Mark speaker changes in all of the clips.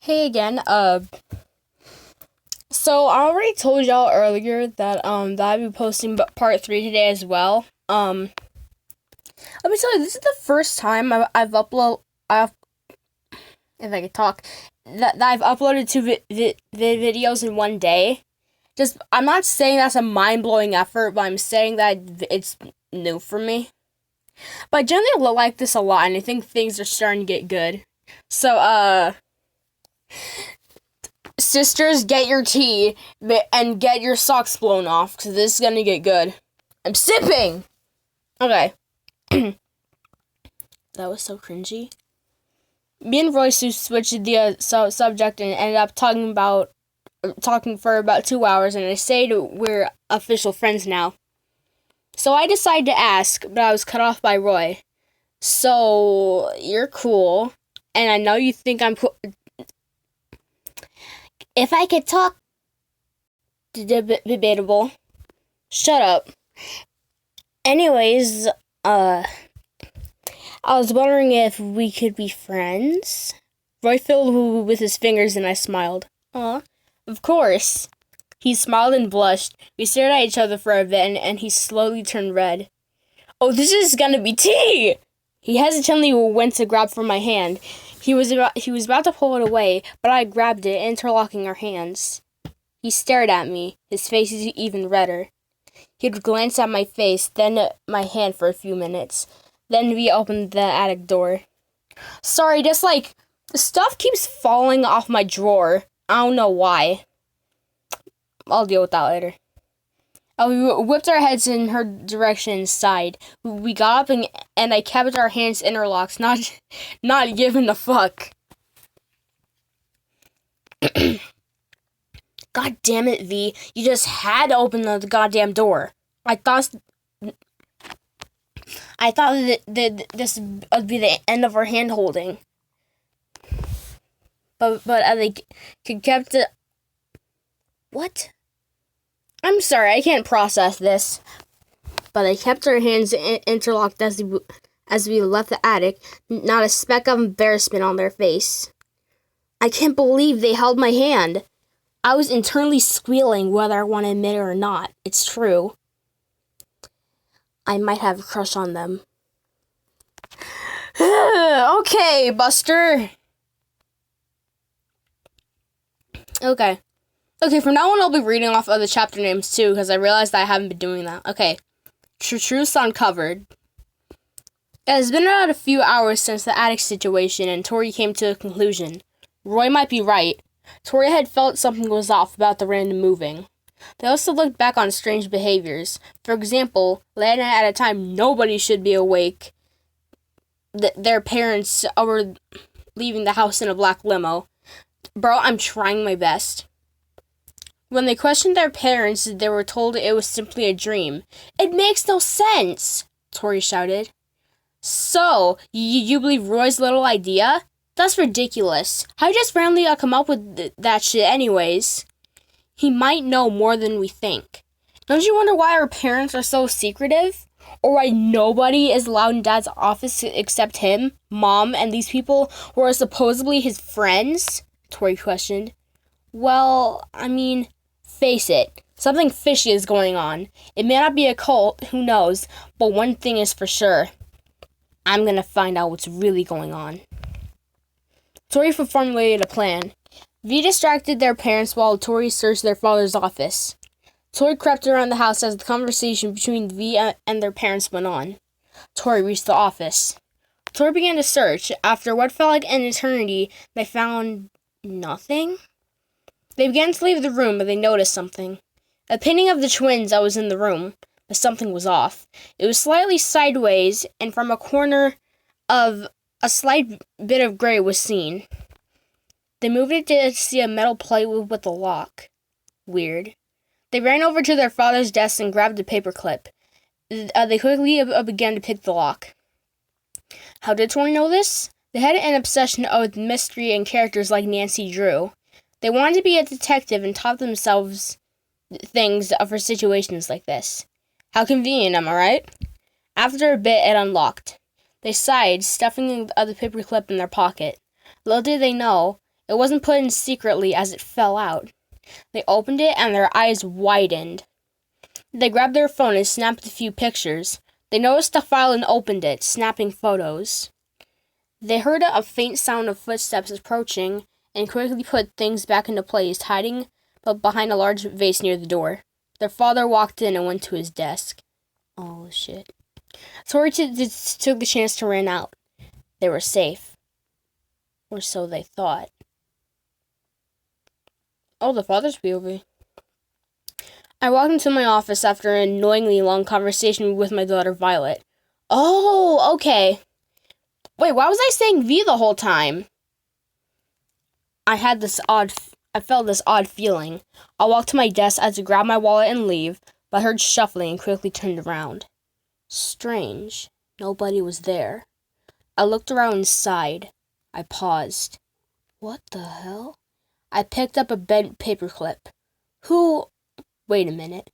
Speaker 1: Hey again. So I already told y'all earlier that I'd be posting part 3 today as well. Let me tell you, this is the first time I've upload I've if I could talk that I've uploaded two videos in one day. Just I'm not saying that's a mind blowing effort, but I'm saying that it's new for me. But I generally like this a lot, and I think things are starting to get good. So sisters, get your tea and get your socks blown off, because this is gonna get good. I'm sipping! Okay. That was so cringy. Me and Royce switched the subject and ended up talking for about 2 hours, and I said we're official friends now. So I decided to ask, but I was cut off by Roy. So, you're cool, and I know you think I'm cool. If I could talk, debatable. Shut up. Anyways, I was wondering if we could be friends. Roy fiddled with his fingers and I smiled. Aw, of course. He smiled and blushed. We stared at each other for a bit and he slowly turned red. Oh, this is gonna be tea! He hesitantly went to grab from my hand. He was about to pull it away, but I grabbed it, interlocking our hands. He stared at me, his face even redder. He'd glance at my face, then at my hand for a few minutes. Then we opened the attic door. Sorry, just the stuff keeps falling off my drawer. I don't know why. I'll deal with that later. We whipped our heads in her direction and sighed. We got up and I kept our hands interlocked, not giving a fuck. God damn it, V. You just had to open the goddamn door. I thought that this would be the end of our hand holding. But I kept it. What? I'm sorry, I can't process this. But I kept our hands interlocked as we left the attic, not a speck of embarrassment on their face. I can't believe they held my hand. I was internally squealing whether I want to admit it or not. It's true. I might have a crush on them. Okay, Buster. Okay, from now on I'll be reading off other chapter names too, because I realized that I haven't been doing that. Okay. Truth uncovered. It has been about a few hours since the attic situation, and Tori came to a conclusion. Roy might be right. Tori had felt something was off about the random moving. They also looked back on strange behaviors. For example, late at night at a time nobody should be awake. Their parents were leaving the house in a black limo. Bro, I'm trying my best. When they questioned their parents, they were told it was simply a dream. It makes no sense, Tori shouted. So, you believe Roy's little idea? That's ridiculous. How you just randomly come up with that shit anyways? He might know more than we think. Don't you wonder why our parents are so secretive? Or why nobody is allowed in Dad's office except him, Mom, and these people who are supposedly his friends? Tori questioned. Well, I mean, face it. Something fishy is going on. It may not be a cult, who knows, but one thing is for sure. I'm gonna find out what's really going on. Tori formulated a plan. V distracted their parents while Tori searched their father's office. Tori crept around the house as the conversation between V and their parents went on. Tori reached the office. Tori began to search. After what felt like an eternity, they found nothing. They began to leave the room, but they noticed something. A painting of the twins that was in the room, but something was off. It was slightly sideways, and from a corner of a slight bit of gray was seen. They moved it to see a metal plate with a lock. Weird. They ran over to their father's desk and grabbed a paperclip. They quickly began to pick the lock. How did Tori know this? They had an obsession with mystery and characters like Nancy Drew. They wanted to be a detective and taught themselves things for situations like this. How convenient, am I right? After a bit, it unlocked. They sighed, stuffing the paperclip in their pocket. Little did they know, It wasn't put in secretly as it fell out. They opened it and their eyes widened. They grabbed their phone and snapped a few pictures. They noticed the file and opened it, snapping photos. They heard a faint sound of footsteps approaching and quickly put things back into place, hiding behind a large vase near the door. Their father walked in and went to his desk. Oh, shit. Tori took the chance to run out. They were safe. Or so they thought. Oh, the father's POV. I walked into my office after an annoyingly long conversation with my daughter Violet. Oh, okay. Wait, why was I saying V the whole time? I felt this odd feeling. I walked to my desk as to grab my wallet and leave, but I heard shuffling and quickly turned around. Strange. Nobody was there. I looked around and sighed. I paused. What the hell? I picked up a bent paperclip. Wait a minute.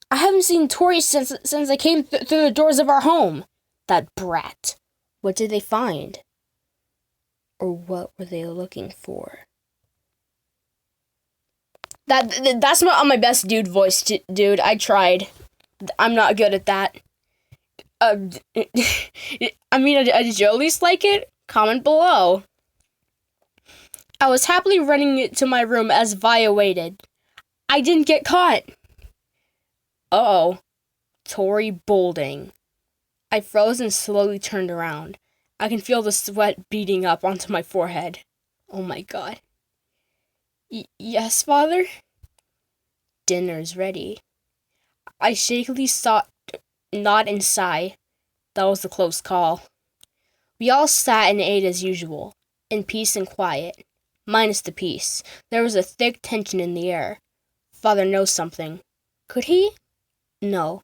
Speaker 1: I haven't seen Tori since I came through the doors of our home. That brat. What did they find? Or what were they looking for? That's not on my best dude voice, dude. I tried. I'm not good at that. Did you at least like it? Comment below. I was happily running to my room as Via waited. I didn't get caught. Uh-oh. Tori Bolding. I froze and slowly turned around. I can feel the sweat beating up onto my forehead. Oh my god. Yes, Father? Dinner's ready. I shakily nod and sigh. That was a close call. We all sat and ate as usual, in peace and quiet. Minus the peace. There was a thick tension in the air. Father knows something. Could he? No.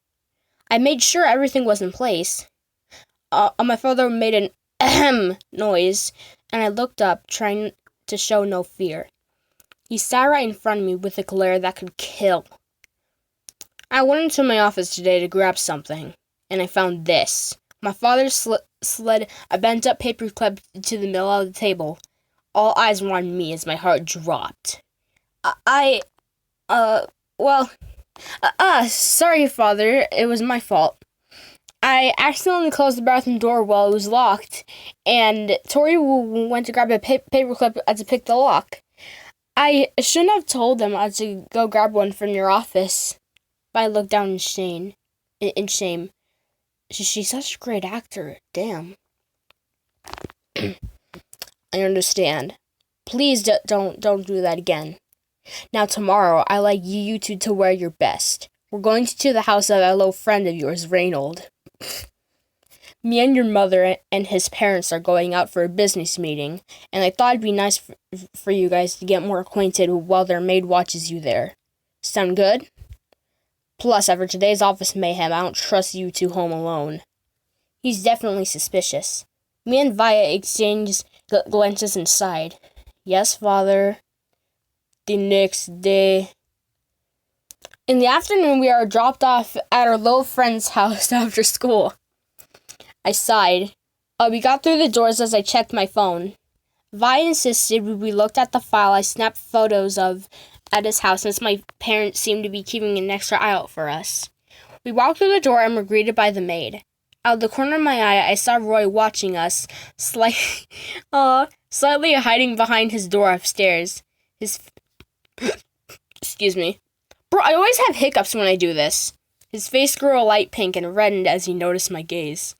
Speaker 1: I made sure everything was in place. My father made an ahem noise, and I looked up, trying to show no fear. He sat right in front of me with a glare that could kill. I went into my office today to grab something, and I found this. My father slid a bent-up paperclip to the middle of the table. All eyes were on me as my heart dropped. Sorry, Father. It was my fault. I accidentally closed the bathroom door while it was locked, and Tori went to grab a paperclip to pick the lock. I shouldn't have told them I had to go grab one from your office. But I looked down in shame. She's such a great actor. Damn. I understand. Please don't do that again. Now tomorrow, I like you two to wear your best. We're going to the house of a low friend of yours, Reynold. Me and your mother and his parents are going out for a business meeting, and I thought it'd be nice for you guys to get more acquainted while their maid watches you there. Sound good? Plus, after today's office mayhem, I don't trust you two home alone. He's definitely suspicious. Me and Via exchanged glances and sighed. Yes, Father. The next day. In the afternoon, we are dropped off at our low friend's house after school. I sighed. We got through the doors as I checked my phone. Vi insisted we looked at the file I snapped photos of at his house since my parents seemed to be keeping an extra eye out for us. We walked through the door and were greeted by the maid. Out of the corner of my eye, I saw Roy watching us, slightly hiding behind his door upstairs. Excuse me. Bro, I always have hiccups when I do this. His face grew a light pink and reddened as he noticed my gaze.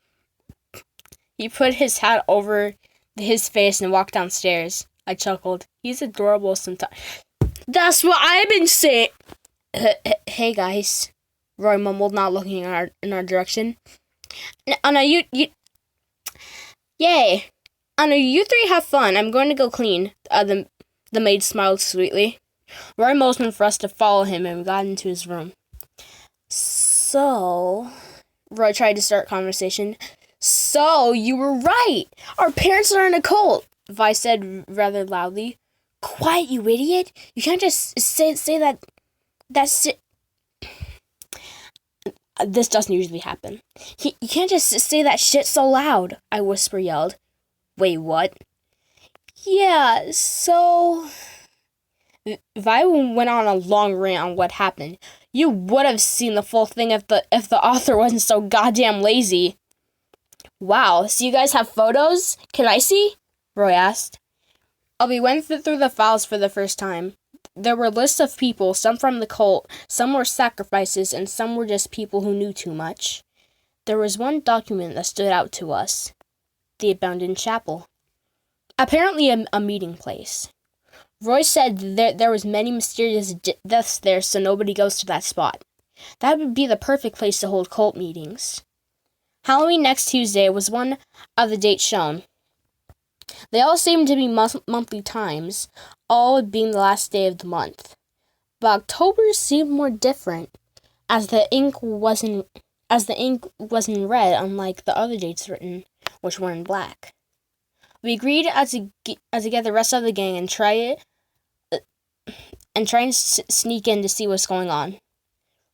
Speaker 1: He put his hat over his face and walked downstairs. I chuckled. He's adorable sometimes. That's what I've been saying. Hey guys, Roy mumbled, not looking in our direction. Anna, Yay. Anna, you three have fun. I'm going to go clean. The maid smiled sweetly. Roy motioned for us to follow him, and we got into his room. So, Roy tried to start conversation. So, you were right. Our parents are in a cult, Vi said rather loudly. Quiet, you idiot. You can't just say that. This doesn't usually happen. You can't just say that shit so loud, I yelled. Wait, what? Yeah, so Vi went on a long rant on what happened. You would have seen the full thing if the author wasn't so goddamn lazy. Wow, so you guys have photos? Can I see? Roy asked. We went through the files for the first time. There were lists of people, some from the cult, some were sacrifices, and some were just people who knew too much. There was one document that stood out to us. The abandoned chapel. Apparently a meeting place. Roy said there was many mysterious deaths there, so nobody goes to that spot. That would be the perfect place to hold cult meetings. Halloween next Tuesday was one of the dates shown. They all seemed to be monthly times, all being the last day of the month. But October seemed more different, as the ink wasn't red, unlike the other dates written, which were in black. We agreed to get the rest of the gang and try and sneak in to see what's going on.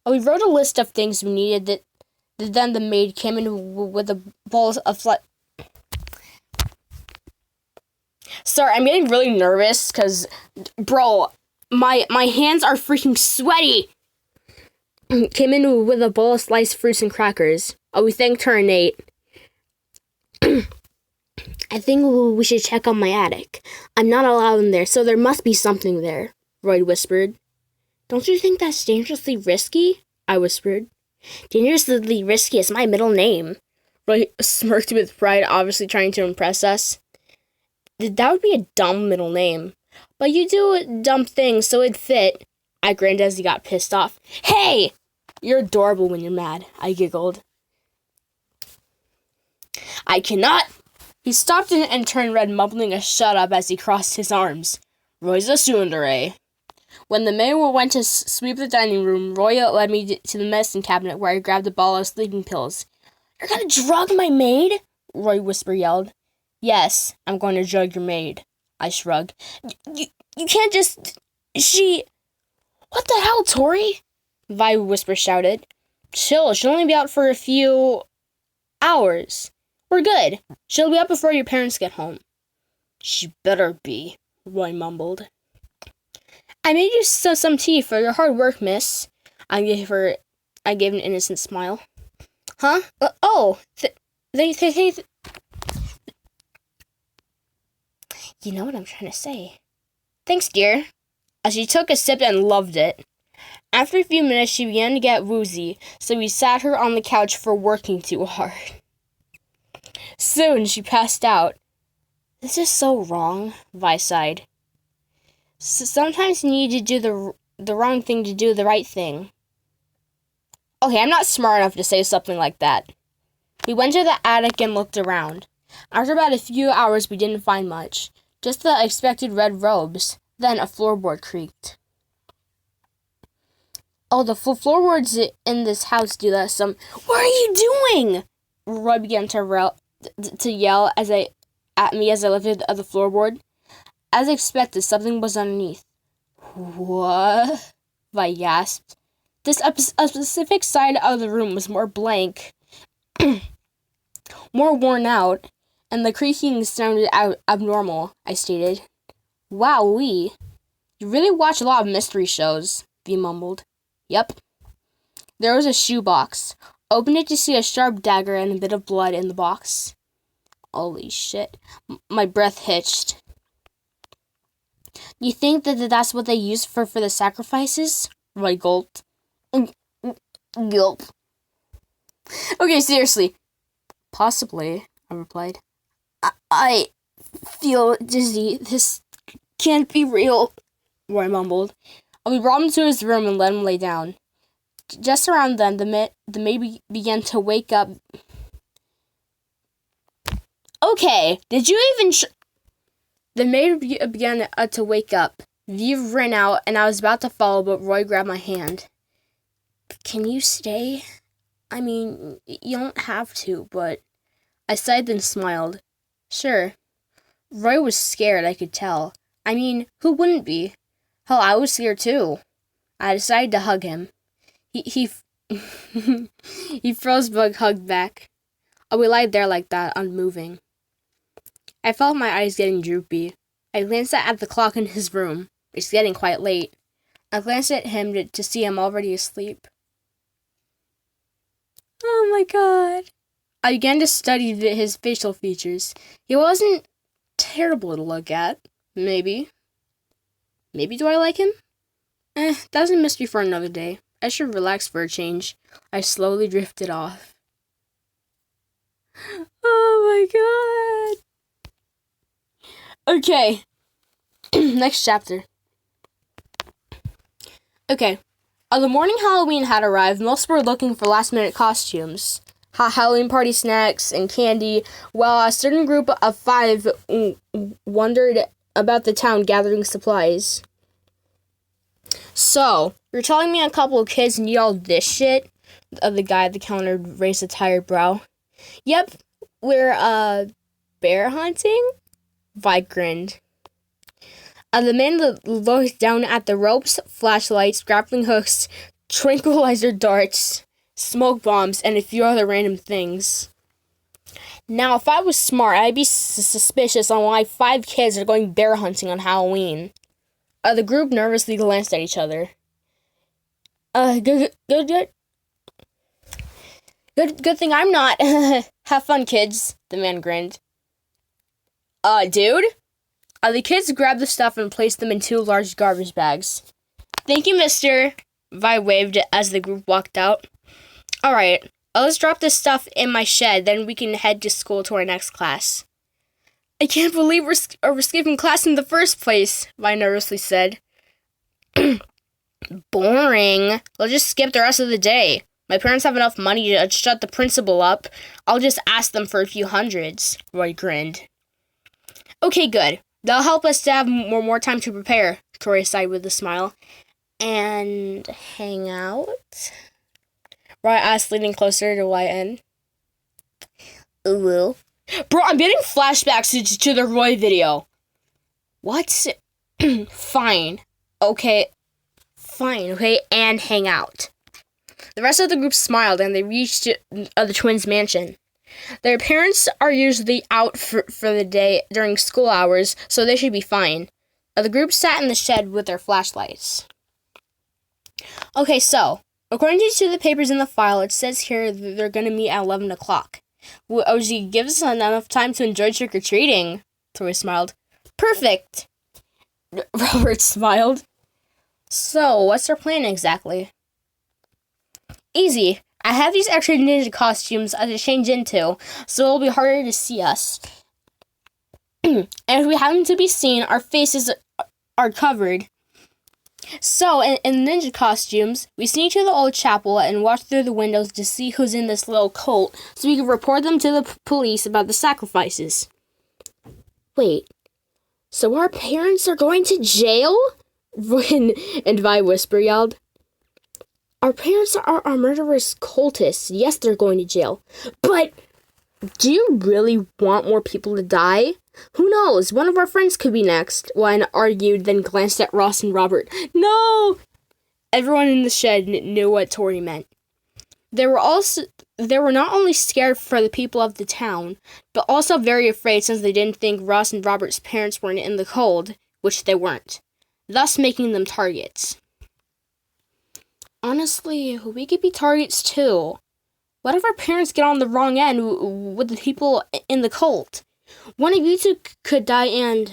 Speaker 1: We wrote a list of things we needed. Then the maid came in with a bowl of Sorry, I'm getting really nervous because, bro, my hands are freaking sweaty. Came in with a bowl of sliced fruits and crackers. We thanked her and ate. I think we should check on my attic. I'm not allowed in there, so there must be something there, Roy whispered. Don't you think that's dangerously risky? I whispered. Dangerously risky is my middle name. Roy smirked with pride, obviously trying to impress us. That would be a dumb middle name. But you do dumb things, so it'd fit. I grinned as he got pissed off. Hey! You're adorable when you're mad, I giggled. I cannot! He stopped and turned red, mumbling a shut up as he crossed his arms. Roy's a tsundere. When the maid went to sweep the dining room, Roy led me to the medicine cabinet where I grabbed a bottle of sleeping pills. You're gonna drug my maid? Roy yelled. Yes, I'm going to drug your maid. I shrugged. You can't just... She... What the hell, Tori? Vi shouted. Chill, she'll only be out for a few... hours. We're good. She'll be up before your parents get home. She better be, Roy mumbled. I made you some tea for your hard work, miss. I gave an innocent smile. Huh? You know what I'm trying to say. Thanks, dear. As she took a sip and loved it. After a few minutes, she began to get woozy, so we sat her on the couch for working too hard. Soon, she passed out. This is so wrong, Vi sighed. Sometimes you need to do the wrong thing to do the right thing. Okay, I'm not smart enough to say something like that. We went to the attic and looked around. After about a few hours, we didn't find much. Just the expected red robes. Then a floorboard creaked. Oh, the floorboards in this house do that some... What are you doing? Roy began to yell at me as I lifted the floorboard. As expected, something was underneath. What? I gasped. A specific side of the room was more blank, more worn out, and the creaking sounded abnormal, I stated. Wowee. You really watch a lot of mystery shows, V mumbled. Yep. There was a shoebox. Opened it to see a sharp dagger and a bit of blood in the box. Holy shit. My breath hitched. You think that's what they used for the sacrifices? Roy gulped. Gulp. Okay, seriously. Possibly, I replied. I feel dizzy. This can't be real, Roy mumbled. We brought him to his room and let him lay down. Just around then, the maid began to wake up. Okay, did you even... The maid began to wake up. Viv ran out, and I was about to follow, but Roy grabbed my hand. Can you stay? I mean, you don't have to, but... I sighed and smiled. Sure. Roy was scared, I could tell. I mean, who wouldn't be? Hell, I was scared too. I decided to hug him. He froze but hugged back. We lied there like that, unmoving. I felt my eyes getting droopy. I glanced at the clock in his room. It's getting quite late. I glanced at him to see him already asleep. Oh my god. I began to study his facial features. He wasn't terrible to look at. Maybe. Maybe do I like him? That's a mystery for another day. I should relax for a change. I slowly drifted off. Oh my god. Okay. Next chapter. Okay. The morning Halloween had arrived. Most were looking for last-minute costumes, Halloween party snacks, and candy, while a certain group of 5 wandered about the town gathering supplies. So, you're telling me a couple of kids need all this shit? The guy at the counter raised a tired brow. Yep, we're, bear hunting? Vi grinned. The man looked down at the ropes, flashlights, grappling hooks, tranquilizer darts, smoke bombs, and a few other random things. Now, if I was smart, I'd be suspicious on why 5 kids are going bear hunting on Halloween. The group nervously glanced at each other. Good thing I'm not. Have fun, kids, the man grinned. Dude? The kids grabbed the stuff and placed them in 2 large garbage bags. Thank you, mister, Vi waved as the group walked out. Alright, let's drop this stuff in my shed, then we can head to school to our next class. I can't believe we're skipping class in the first place, Vi nervously said. Boring. Let's just skip the rest of the day. My parents have enough money to shut the principal up. I'll just ask them for a few hundreds, Roy grinned. Okay, good. That'll help us to have more time to prepare, Tori sighed with a smile. And hang out? Roy asked, leaning closer to YN. Ooh. Bro, I'm getting flashbacks to the Roy video. What? Fine. Okay, and hang out. The rest of the group smiled, and they reached the twins' mansion. Their parents are usually out for the day during school hours, so they should be fine. The group sat in the shed with their flashlights. Okay, so, according to the papers in the file, it says here that they're going to meet at 11 o'clock. OG, give us enough time to enjoy trick-or-treating, Tori smiled. Perfect! Robert smiled. So, what's our plan exactly? Easy. I have these extra ninja costumes to change into, so it'll be harder to see us. And if we happen to be seen, our faces are covered. So, in ninja costumes, we sneak to the old chapel and watch through the windows to see who's in this little cult, so we can report them to the police about the sacrifices. Wait, so our parents are going to jail? And Vi Whisper yelled. Our parents are murderous cultists. Yes, they're going to jail. But do you really want more people to die? Who knows? One of our friends could be next. One argued, then glanced at Ross and Robert. No! Everyone in the shed knew what Tori meant. They were not only scared for the people of the town, but also very afraid since they didn't think Ross and Robert's parents weren't in the cold, which they weren't, thus making them targets. Honestly, we could be targets too. What if our parents get on the wrong end with the people in the cult? One of you two could die and...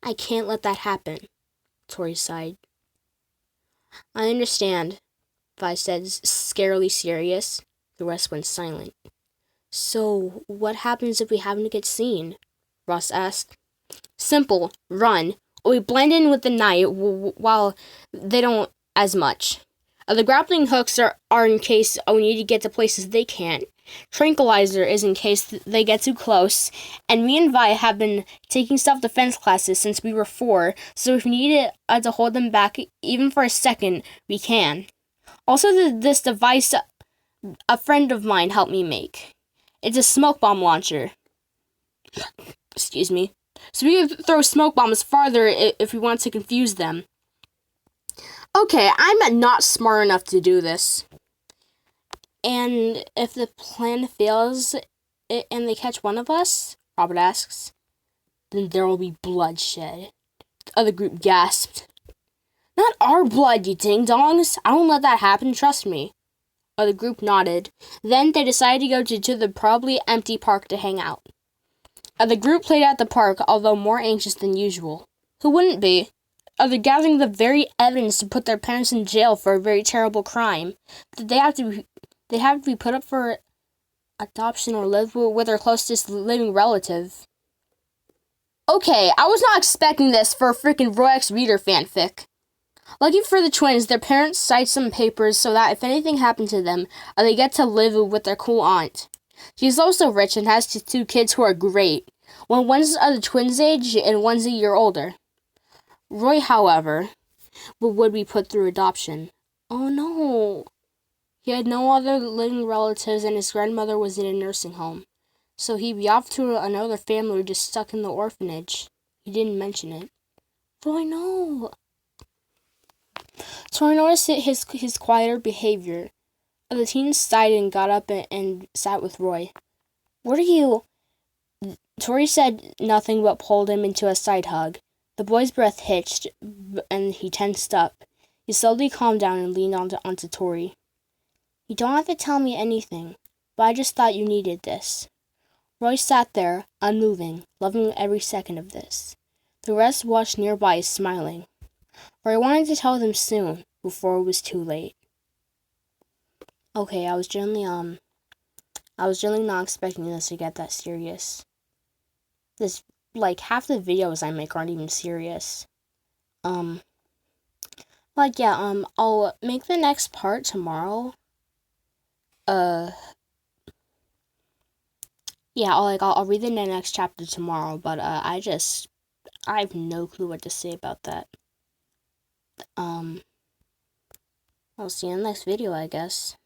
Speaker 1: I can't let that happen, Tori sighed. I understand, Vi said, scarily serious. The rest went silent. So, what happens if we happen to get seen? Ross asked. Simple, run. We blend in with the night while they don't as much. The grappling hooks are in case we need to get to places they can't. Tranquilizer is in case they get too close. And me and Vi have been taking self-defense classes since we were 4, so if we need to hold them back even for a second, we can. Also, this device a friend of mine helped me make. It's a smoke bomb launcher. Excuse me. So we can throw smoke bombs farther if we want to confuse them. Okay, I'm not smart enough to do this. And if the plan fails and they catch one of us? Robert asks. then there will be bloodshed. The other group gasped. Not our blood, you ding-dongs. I won't let that happen, trust me. The group nodded. Then they decided to go to the probably empty park to hang out. The group played at the park, although more anxious than usual. Who wouldn't be? They're gathering the very evidence to put their parents in jail for a very terrible crime. They have to be put up for adoption or live with their closest living relative. Okay, I was not expecting this for a freaking Roy X Reader fanfic. Lucky for the twins, their parents signed some papers so that if anything happened to them, they get to live with their cool aunt. She's also rich and has 2 kids who are great. One's the twins' age and one's a year older. Roy, however, would be put through adoption. Oh no! He had no other living relatives and his grandmother was in a nursing home. So he'd be off to another family or just stuck in the orphanage. He didn't mention it. Roy, no! Tori noticed his quieter behavior. The teen sighed and got up and sat with Roy. What are you? Tori said nothing but pulled him into a side hug. The boy's breath hitched, and he tensed up. He slowly calmed down and leaned onto Tori. You don't have to tell me anything, but I just thought you needed this. Roy sat there, unmoving, loving every second of this. The rest watched nearby, smiling. Roy wanted to tell them soon, before it was too late. Okay, I was generally not expecting this to get that serious. Half the videos I make aren't even serious. I'll make the next part tomorrow. I'll read the next chapter tomorrow, but I have no clue what to say about that. I'll see you in the next video, I guess.